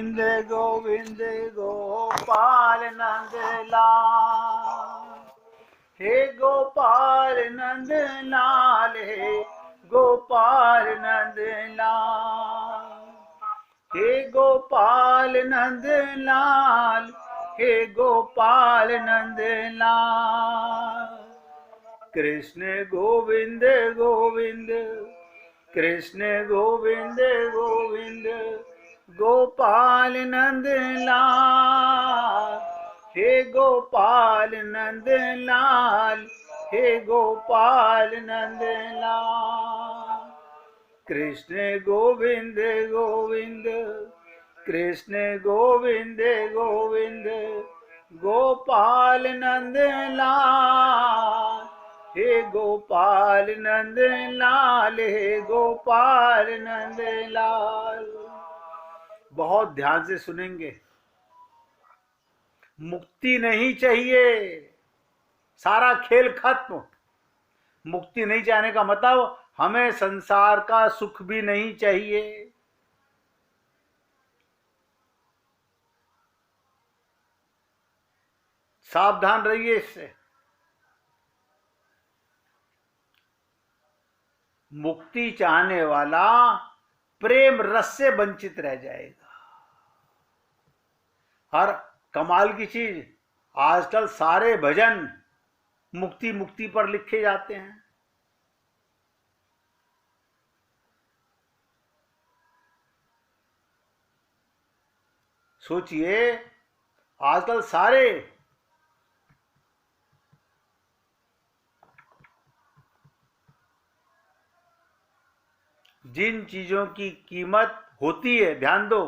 गोविंद गोविंद गोपाल नंद लाल, हे गोपाल नंद लाल, हे गोपाल नंद लाल, हे गोपाल नंद लाल, हे गोपाल नंद लाल। कृष्ण गोविंद गोविंद, कृष्ण गोविंद गोविंद, गोपाल नंद लाल, हे गोपाल नंद लाल, हे गोपाल नंद लाल। कृष्ण गोविंद गोविंद, कृष्ण गोविंद गोविंद, गोपाल नंद लाल, हे गोपाल नंद लाल, हे गोपाल नंद लाल। बहुत ध्यान से सुनेंगे। मुक्ति नहीं चाहिए, सारा खेल खत्म। मुक्ति नहीं चाहने का मतलब हमें संसार का सुख भी नहीं चाहिए। सावधान रहिए इससे। मुक्ति चाहने वाला प्रेम रस से वंचित रह जाएगा। और कमाल की चीज, आजकल सारे भजन मुक्ति मुक्ति पर लिखे जाते हैं। सोचिए, आजकल सारे जिन चीजों की कीमत होती है, ध्यान दो,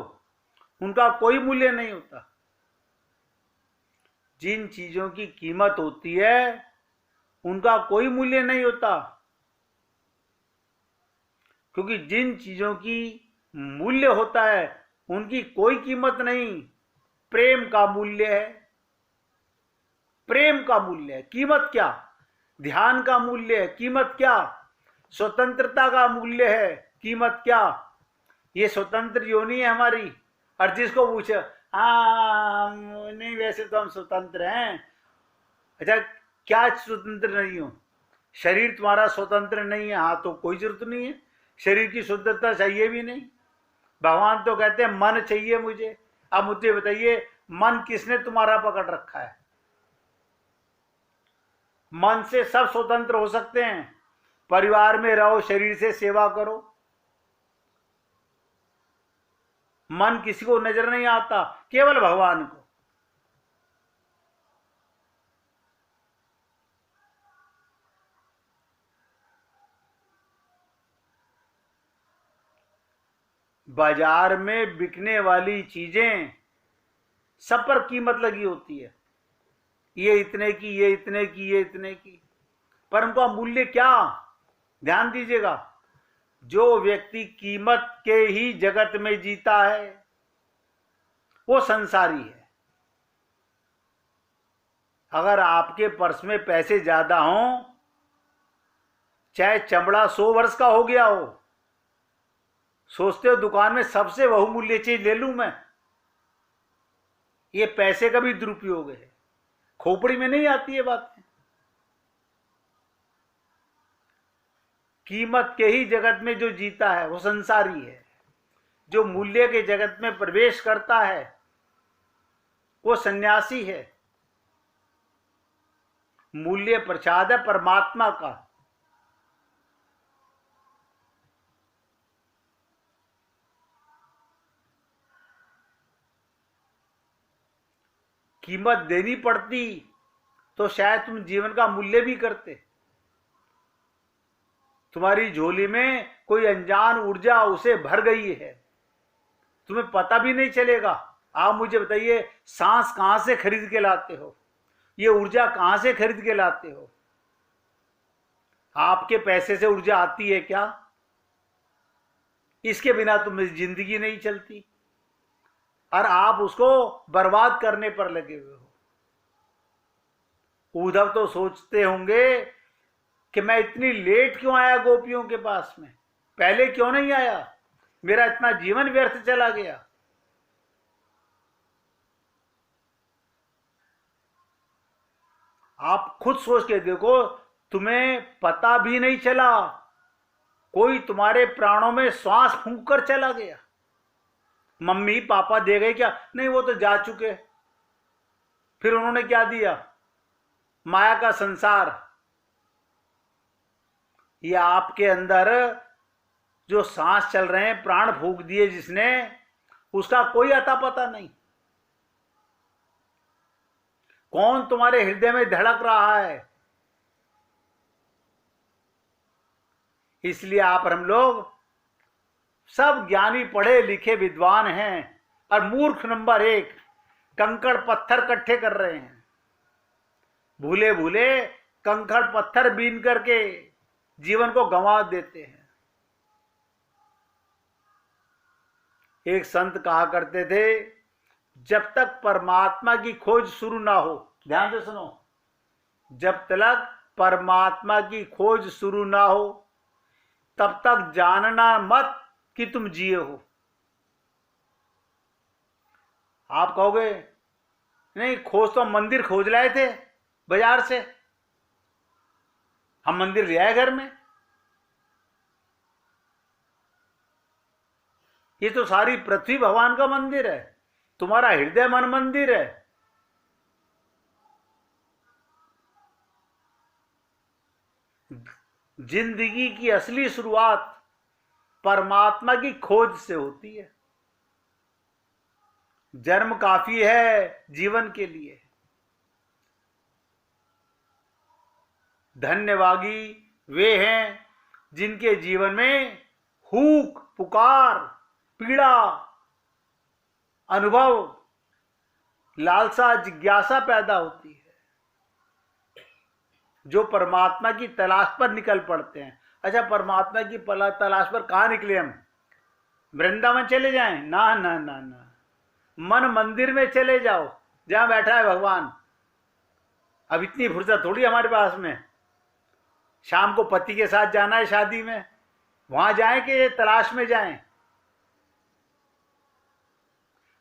उनका कोई मूल्य नहीं होता। जिन चीजों की कीमत होती है उनका कोई मूल्य नहीं होता, क्योंकि जिन चीजों की मूल्य होता है उनकी कोई कीमत नहीं। प्रेम का मूल्य है, प्रेम का मूल्य है, कीमत क्या? ध्यान का मूल्य है, कीमत क्या? स्वतंत्रता का मूल्य है, कीमत क्या? ये स्वतंत्र योनि है हमारी। और जिसको पूछे, हाँ नहीं वैसे तो हम स्वतंत्र हैं। अच्छा, क्या स्वतंत्र नहीं हो? शरीर तुम्हारा स्वतंत्र नहीं है, हाँ तो कोई जरूरत नहीं है, शरीर की स्वतंत्रता चाहिए भी नहीं। भगवान तो कहते हैं मन चाहिए मुझे। अब मुझे बताइए, मन किसने तुम्हारा पकड़ रखा है? मन से सब स्वतंत्र हो सकते हैं। परिवार में रहो, शरीर से सेवा करो। मन किसी को नजर नहीं आता, केवल भगवान को। बाजार में बिकने वाली चीजें सब पर कीमत लगी होती है, ये इतने की, ये इतने की, ये इतने की, पर उनका मूल्य क्या? ध्यान दीजिएगा, जो व्यक्ति कीमत के ही जगत में जीता है वो संसारी है। अगर आपके पर्स में पैसे ज्यादा हों, चाहे चमड़ा 100 वर्ष का हो गया हो, सोचते हो दुकान में सबसे बहुमूल्य चीज ले लूं मैं, ये पैसे का भी दुरुपयोग है। खोपड़ी में नहीं आती है बातें। कीमत के ही जगत में जो जीता है वो संसारी है। जो मूल्य के जगत में प्रवेश करता है वो सन्यासी है। मूल्य प्रसाद है परमात्मा का। कीमत देनी पड़ती तो शायद तुम जीवन का मूल्य भी करते। तुम्हारी झोली में कोई अनजान ऊर्जा उसे भर गई है, तुम्हें पता भी नहीं चलेगा। आप मुझे बताइए, सांस कहां से खरीद के लाते हो? ये ऊर्जा कहां से खरीद के लाते हो? आपके पैसे से ऊर्जा आती है क्या? इसके बिना तुम्हें जिंदगी नहीं चलती, और आप उसको बर्बाद करने पर लगे हुए हो। उद्धव तो सोचते होंगे कि मैं इतनी लेट क्यों आया गोपियों के पास में, पहले क्यों नहीं आया, मेरा इतना जीवन व्यर्थ चला गया। आप खुद सोच के देखो, तुम्हें पता भी नहीं चला, कोई तुम्हारे प्राणों में श्वास फूंक कर चला गया। मम्मी पापा दे गए क्या? नहीं, वो तो जा चुके। फिर उन्होंने क्या दिया? माया का संसार। ये आपके अंदर जो सांस चल रहे हैं, प्राण फूंक दिए जिसने, उसका कोई अता पता नहीं। कौन तुम्हारे हृदय में धड़क रहा है? इसलिए आप और हम लोग सब ज्ञानी पढ़े लिखे विद्वान हैं, और मूर्ख नंबर 1 कंकड़ पत्थर इकट्ठे कर रहे हैं। भूले भूले कंकड़ पत्थर बीन करके जीवन को गंवा देते हैं। एक संत कहा करते थे, जब तक परमात्मा की खोज शुरू ना हो, ध्यान से सुनो, जब तक परमात्मा की खोज शुरू ना हो तब तक जानना मत कि तुम जिए हो। आप कहोगे नहीं, खोज तो हम मंदिर खोज लाए थे बाजार से, हम मंदिर ले आए घर में। ये तो सारी पृथ्वी भगवान का मंदिर है, तुम्हारा हृदय मन मंदिर है। जिंदगी की असली शुरुआत परमात्मा की खोज से होती है। जन्म काफी है जीवन के लिए। धन्यवादी वे हैं जिनके जीवन में हुक, पुकार, पीड़ा, अनुभव, लालसा, जिज्ञासा पैदा होती है, जो परमात्मा की तलाश पर निकल पड़ते हैं। अच्छा, परमात्मा की तलाश पर कहाँ निकले हम? वृंदावन चले जाएं? ना ना ना ना, मन मंदिर में चले जाओ जहां बैठा है भगवान। अब इतनी फुर्सत थोड़ी हमारे पास में, शाम को पति के साथ जाना है शादी में, वहां जाएं कि तलाश में जाएं?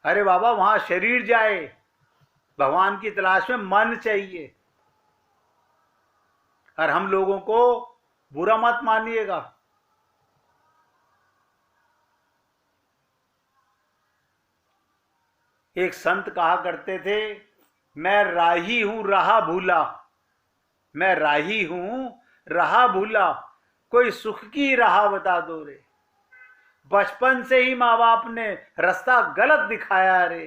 अरे बाबा, वहां शरीर जाए, भगवान की तलाश में मन चाहिए। और हम लोगों को बुरा मत मानिएगा, एक संत कहा करते थे, मैं राही हूं रहा भूला, मैं राही हूं रहा भूला, कोई सुख की राह बता दो रे। बचपन से ही माँ बाप ने रास्ता गलत दिखाया रे,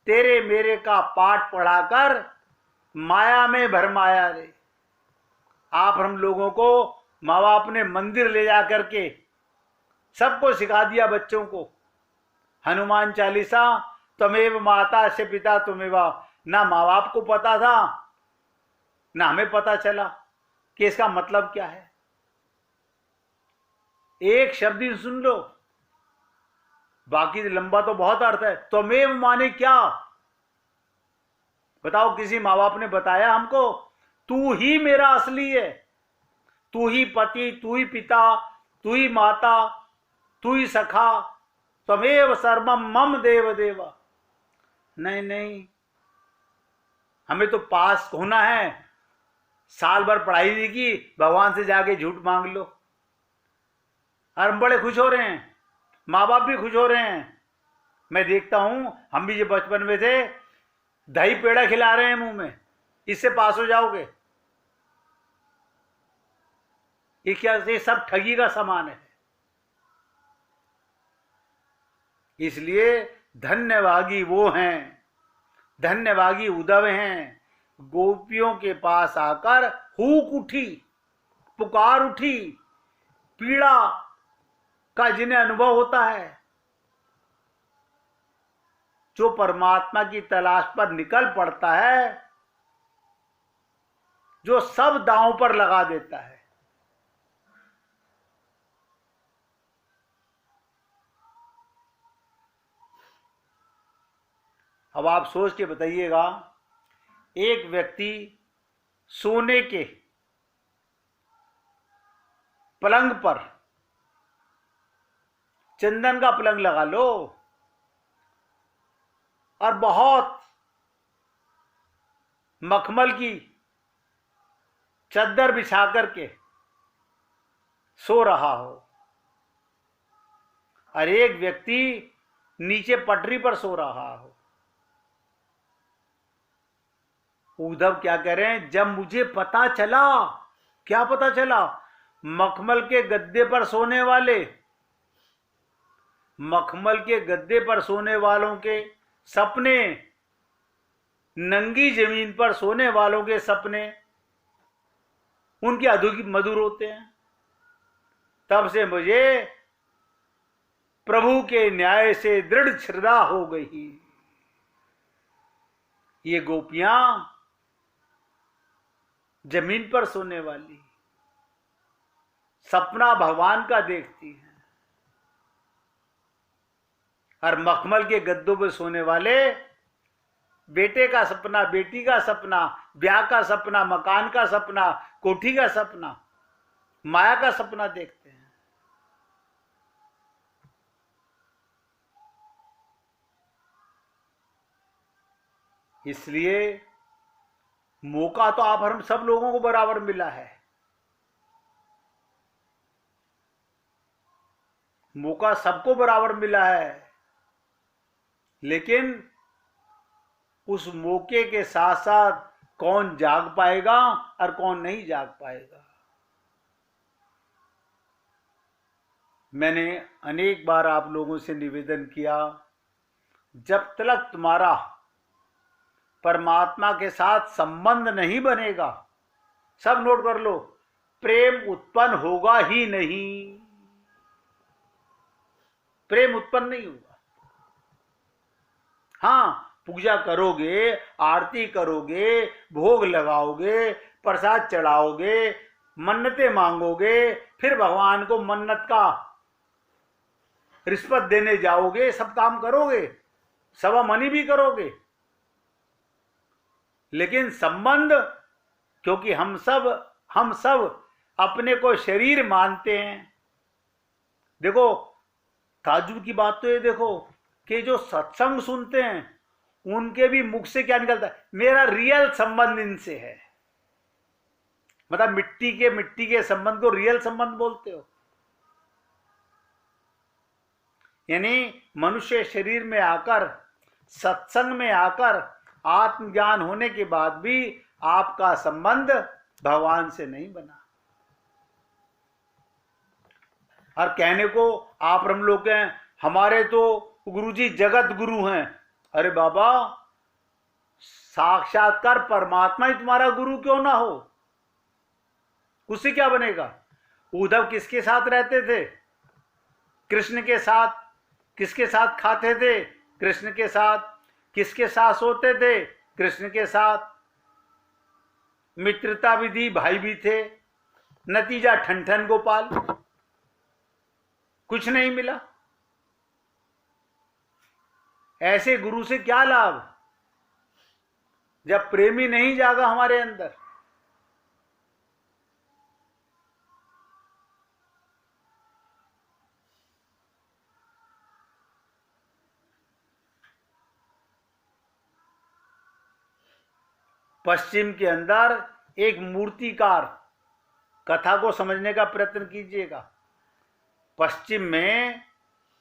तेरे मेरे का पाठ पढ़ाकर माया में भरमाया रे। आप हम लोगों को माँ बाप ने मंदिर ले जा करके सबको सिखा दिया, बच्चों को हनुमान चालीसा, त्वमेव माता से पिता त्वमेव। ना माँ बाप को पता था, ना हमें पता चला कि इसका मतलब क्या है। एक शब्द ही सुन लो, बाकी लंबा तो बहुत अर्थ है। त्वमेव माने क्या? बताओ, किसी माँ बाप ने बताया हमको? तू ही मेरा असली है, तू ही पति, तू ही पिता, तू ही माता, तू ही सखा, त्वमेव सर्वम मम देव देवा। नहीं नहीं, हमें तो पास होना है, साल भर पढ़ाई नहीं की, भगवान से जाके झूठ मांग लो। और हम बड़े खुश हो रहे हैं, माँ बाप भी खुश हो रहे हैं। मैं देखता हूं, हम भी जो बचपन में थे, दही पेड़ा खिला रहे हैं मुंह में, इससे पास हो जाओगे। ये क्या? ये सब ठगी का सामान है। इसलिए धन्यवादी वो हैं, धन्यवादी उद्धव हैं, गोपियों के पास आकर हूक उठी, पुकार उठी, पीड़ा का जिन्हें अनुभव होता है, जो परमात्मा की तलाश पर निकल पड़ता है, जो सब दांव पर लगा देता है। अब आप सोच के बताइएगा, एक व्यक्ति सोने के पलंग पर, चंदन का पलंग लगा लो, और बहुत मखमल की चद्दर बिछा करके सो रहा हो और एक व्यक्ति नीचे पटरी पर सो रहा हो। उद्धव क्या कह रहे हैं, जब मुझे पता चला, क्या पता चला, मखमल के गद्दे पर सोने वाले, मखमल के गद्दे पर सोने वालों के सपने, नंगी जमीन पर सोने वालों के सपने, उनके अधूरी मधुर होते हैं। तब से मुझे प्रभु के न्याय से दृढ़ श्रद्धा हो गई। ये गोपियां जमीन पर सोने वाली सपना भगवान का देखती हैं, और मखमल के गद्दों पर सोने वाले बेटे का सपना, बेटी का सपना, ब्याह का सपना, मकान का सपना, कोठी का सपना, माया का सपना देखते हैं। इसलिए मौका तो आप हम सब लोगों को बराबर मिला है, मौका सबको बराबर मिला है, लेकिन उस मौके के साथ साथ कौन जाग पाएगा और कौन नहीं जाग पाएगा। मैंने अनेक बार आप लोगों से निवेदन किया, जब तक तुम्हारा परमात्मा के साथ संबंध नहीं बनेगा, सब नोट कर लो, प्रेम उत्पन्न होगा ही नहीं, प्रेम उत्पन्न नहीं होगा। हाँ, पूजा करोगे, आरती करोगे, भोग लगाओगे, प्रसाद चढ़ाओगे, मन्नतें मांगोगे, फिर भगवान को मन्नत का रिश्वत देने जाओगे, सब काम करोगे, सवा मनी भी करोगे, लेकिन संबंध, क्योंकि हम सब अपने को शरीर मानते हैं। देखो, ताज्जुब की बात तो ये देखो कि जो सत्संग सुनते हैं उनके भी मुख से क्या निकलता है, मेरा रियल संबंध इनसे है। मतलब मिट्टी के संबंध को रियल संबंध बोलते हो। यानी मनुष्य शरीर में आकर, सत्संग में आकर, आत्मज्ञान होने के बाद भी आपका संबंध भगवान से नहीं बना। और कहने को आप हम लोग हैं, हमारे तो गुरुजी जगत गुरु हैं। अरे बाबा, साक्षात्कार परमात्मा ही तुम्हारा गुरु क्यों ना हो, उससे क्या बनेगा। उद्धव किसके साथ रहते थे, कृष्ण के साथ। किसके साथ खाते थे, कृष्ण के साथ। किसके साथ सोते थे, कृष्ण के साथ। मित्रता भी दी, भाई भी थे। नतीजा ठन गोपाल, कुछ नहीं मिला। ऐसे गुरु से क्या लाभ, जब प्रेमी नहीं जागा हमारे अंदर। पश्चिम के अंदर एक मूर्तिकार, कथा को समझने का प्रयत्न कीजिएगा। पश्चिम में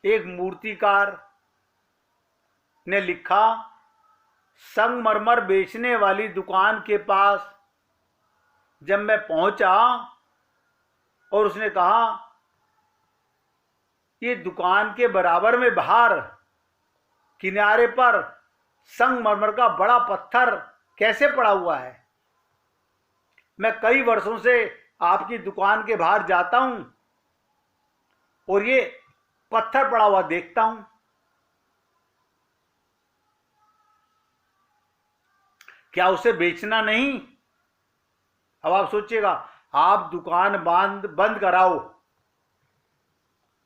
एक मूर्तिकार ने लिखा, संगमरमर बेचने वाली दुकान के पास जब मैं पहुंचा और उसने कहा, ये दुकान के बराबर में बाहर किनारे पर संगमरमर का बड़ा पत्थर कैसे पड़ा हुआ है। मैं कई वर्षों से आपकी दुकान के बाहर जाता हूं और ये पत्थर पड़ा हुआ देखता हूं। क्या उसे बेचना नहीं। अब आप सोचिएगा, आप दुकान बंद कराओ,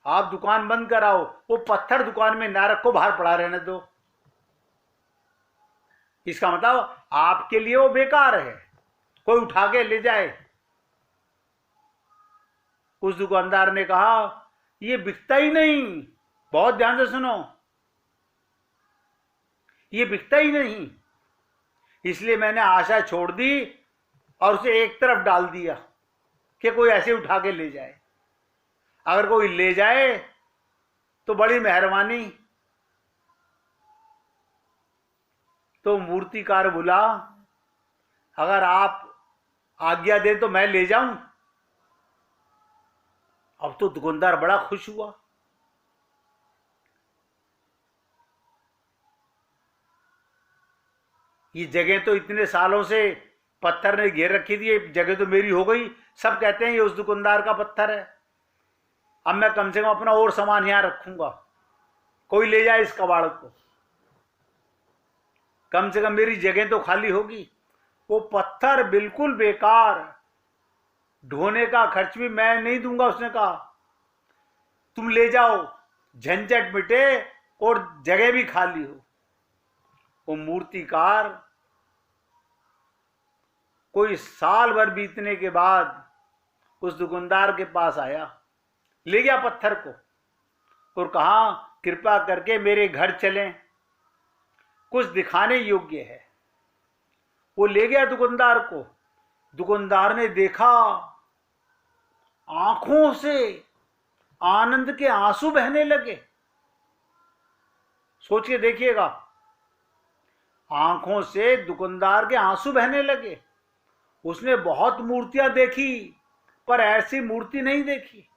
आप दुकान बंद कराओ, वो पत्थर दुकान में ना रखो, बाहर पड़ा रहने दो। इसका मतलब आपके लिए वो बेकार है, कोई उठा के ले जाए। उस दुकानदार ने कहा, ये बिकता ही नहीं, बहुत ध्यान से सुनो, ये बिकता ही नहीं, इसलिए मैंने आशा छोड़ दी और उसे एक तरफ डाल दिया कि कोई ऐसे उठा के ले जाए। अगर कोई ले जाए तो बड़ी मेहरबानी। तो मूर्तिकार बोला, अगर आप आज्ञा दे तो मैं ले जाऊं। अब तो दुकानदार बड़ा खुश हुआ। ये जगह तो इतने सालों से पत्थर ने घेर रखी थी, ये जगह तो मेरी हो गई। सब कहते हैं ये उस दुकानदार का पत्थर है। अब मैं कम से कम अपना और सामान यहां रखूंगा, कोई ले जाए इस कबाड़ को, कम से कम मेरी जगह तो खाली होगी। वो पत्थर बिल्कुल बेकार, ढोने का खर्च भी मैं नहीं दूंगा। उसने कहा तुम ले जाओ, झंझट मिटे और जगह भी खाली हो। वो मूर्तिकार कोई साल भर बीतने के बाद उस दुकानदार के पास आया, ले गया पत्थर को और कहा कृपा करके मेरे घर चलें, कुछ दिखाने योग्य है। वो ले गया दुकानदार को। दुकानदार ने देखा, आंखों से आनंद के आंसू बहने लगे। सोच के देखिएगा, आंखों से दुकानदार के आंसू बहने लगे। उसने बहुत मूर्तियां देखी पर ऐसी मूर्ति नहीं देखी।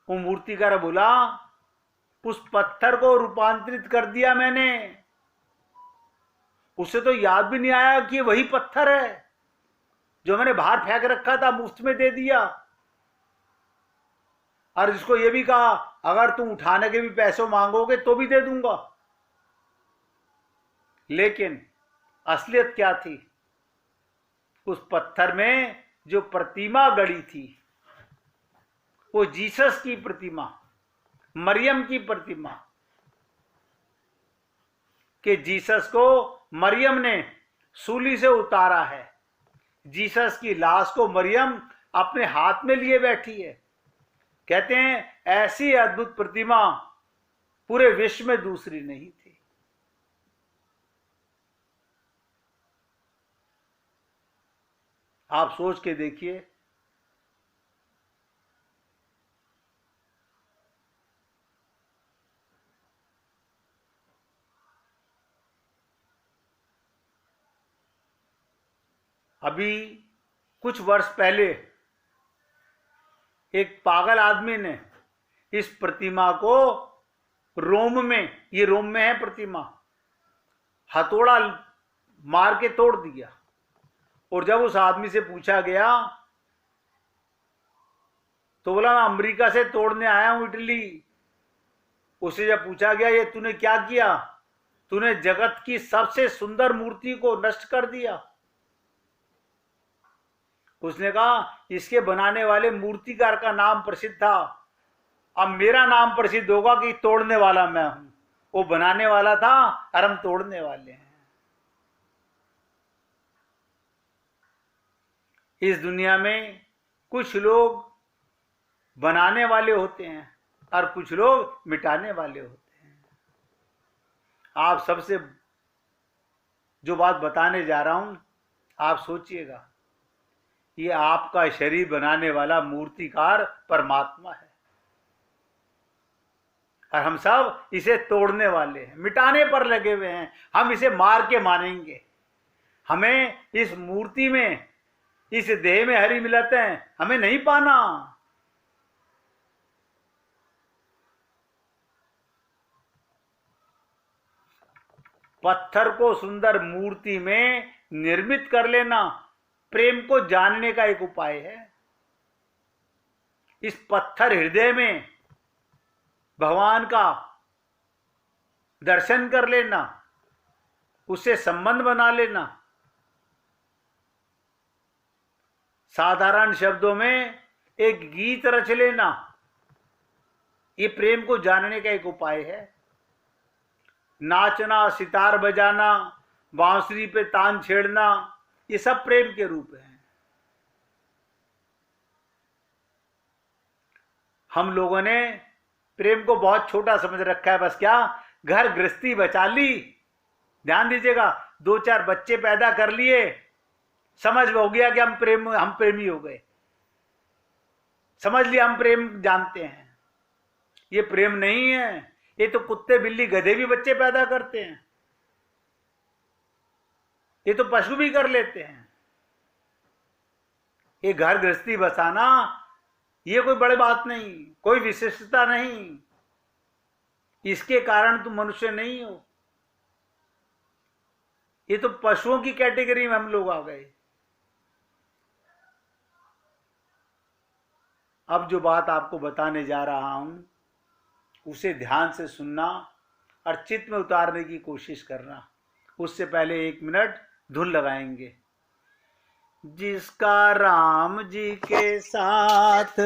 वो मूर्तिकार बोला, उस पत्थर को रूपांतरित कर दिया मैंने। उसे तो याद भी नहीं आया कि वही पत्थर है जो मैंने बाहर फेंक रखा था, मुफ्त में दे दिया। और इसको ये भी कहा अगर तुम उठाने के भी पैसे मांगोगे तो भी दे दूंगा। लेकिन असलियत क्या थी? उस पत्थर में जो प्रतिमा गड़ी थी, वो जीसस की प्रतिमा, मरियम की प्रतिमा, कि जीसस को मरियम ने सूली से उतारा है। जीसस की लाश को मरियम अपने हाथ में लिए बैठी है। कहते हैं ऐसी अद्भुत प्रतिमा पूरे विश्व में दूसरी नहीं थी। आप सोच के देखिए, अभी कुछ वर्ष पहले एक पागल आदमी ने इस प्रतिमा को रोम में, ये रोम में है प्रतिमा, हथौड़ा मार के तोड़ दिया। और जब उस आदमी से पूछा गया तो बोला मैं अमेरिका से तोड़ने आया हूं, इटली। उसे जब पूछा गया ये तूने क्या किया? तूने जगत की सबसे सुंदर मूर्ति को नष्ट कर दिया। उसने कहा इसके बनाने वाले मूर्तिकार का नाम प्रसिद्ध था, अब मेरा नाम प्रसिद्ध होगा कि तोड़ने वाला मैं हूं। वो बनाने वाला था और हम तोड़ने वाले हैं। इस दुनिया में कुछ लोग बनाने वाले होते हैं और कुछ लोग मिटाने वाले होते हैं। आप सबसे जो बात बताने जा रहा हूं, आप सोचिएगा, ये आपका शरीर बनाने वाला मूर्तिकार परमात्मा है और हम सब इसे तोड़ने वाले हैं, मिटाने पर लगे हुए हैं। हम इसे मार के मानेंगे। हमें इस मूर्ति में, इस देह में हरी मिलत है हमें नहीं पाना। पत्थर को सुंदर मूर्ति में निर्मित कर लेना प्रेम को जानने का एक उपाय है। इस पत्थर हृदय में भगवान का दर्शन कर लेना, उससे संबंध बना लेना, साधारण शब्दों में एक गीत रच लेना, ये प्रेम को जानने का एक उपाय है। नाचना, सितार बजाना, बांसुरी पे तान छेड़ना, ये सब प्रेम के रूप हैं। हम लोगों ने प्रेम को बहुत छोटा समझ रखा है। बस क्या, घर गृहस्थी बचा ली। ध्यान दीजिएगा, 2-4 बच्चे पैदा कर लिए, समझ हो गया कि हम प्रेमी हो गए, समझ लिया हम प्रेम जानते हैं। ये प्रेम नहीं है, ये तो कुत्ते बिल्ली गधे भी बच्चे पैदा करते हैं, ये तो पशु भी कर लेते हैं। ये घर गृहस्थी बसाना ये कोई बड़ी बात नहीं, कोई विशिष्टता नहीं, इसके कारण तुम मनुष्य नहीं हो। ये तो पशुओं की कैटेगरी में हम लोग आ गए। अब जो बात आपको बताने जा रहा हूं उसे ध्यान से सुनना और चित्त में उतारने की कोशिश करना। उससे पहले 1 मिनट धुन लगाएंगे। जिसका राम जी के साथ